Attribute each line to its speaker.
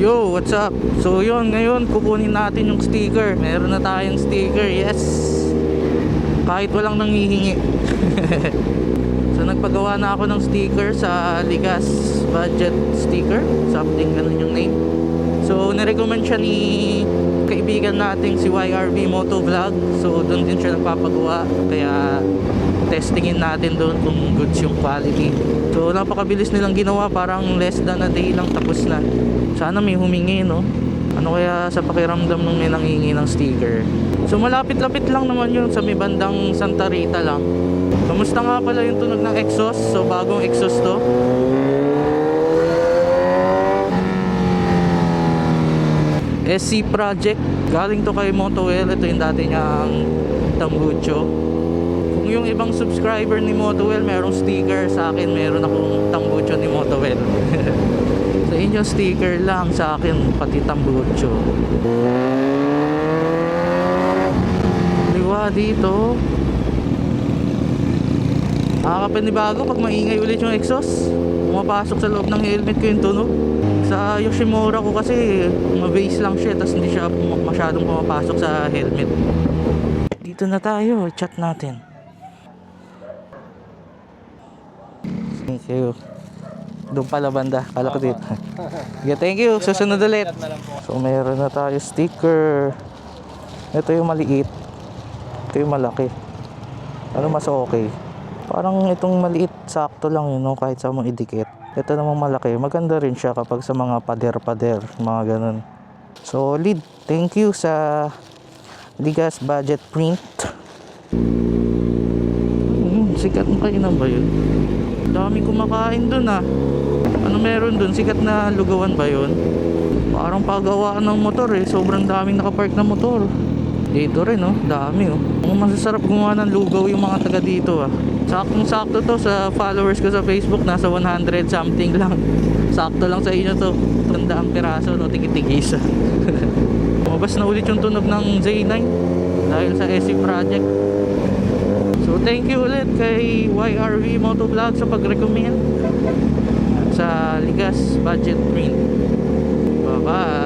Speaker 1: Yo, what's up? So yun, ngayon kukunin natin yung sticker. Meron na tayong sticker, yes. Kahit walang nanghihingi. So nagpagawa na ako ng sticker sa Ligas Budget Sticker, something ganun yung name. So nirecommend siya ni kaibigan nating si YRV Motovlog. So doon din siya nagpapagawa. Kaya testingin natin doon kung goods yung quality. So napakabilis nilang ginawa, parang less than a day lang tapos na. Sana may humingi, no? Ano kaya sa pakiramdam nung may nanghingi ng sticker? So malapit-lapit lang naman yun, sa may bandang Santa Rita lang. Kamusta nga pala yung tunog ng exhaust? So bagong exhaust to. SC Project, galing to kay Motowell. Ito yung dati niyang tambucho. Kung yung ibang subscriber ni Motowell merong sticker, sa akin meron akong tambucho ni Motowell. Sa inyo sticker lang, sa akin pati tambucho. Liwa dito. Nakakapanibago pag maingay ulit yung exhaust. Pumapasok sa loob ng helmet ko yung tunog. Sa Yoshimura ko kasi ma-base lang siya, tapos hindi siya masyadong pumapasok sa helmet. Dito na tayo, chat natin. Thank you. Doon pala banda, kala ko dito. Yeah, thank you, susunod ulit. So meron na tayo sticker. Ito yung maliit, ito yung malaki. Ano mas okay? Parang itong maliit sakto lang yun, no? Kahit sa mong idikit. Ito namang malaki, maganda rin siya kapag sa mga pader-pader, mga ganun. Solid. Thank you sa Ligas Budget Print. Sikat mo kayo na ba yun? Dami kumakain dun ah. Ano meron dun? Sikat na lugawan ba yun? Parang pagawaan ng motor eh. Sobrang daming nakapark na motor. Dito rin oh, dami oh. Ang masasarap gumawa ng lugaw yung mga taga dito ah. Saktong sakto to sa followers ko sa Facebook. Nasa 100 something lang. Sakto lang sa inyo to. 100 piraso no, tigit-tigisa. Mabas na ulit yung tunog ng Z9 dahil sa SC Project. So thank you ulit kay YRV Motovlog sa pag-recommend sa Ligas Budget Print. Bye bye.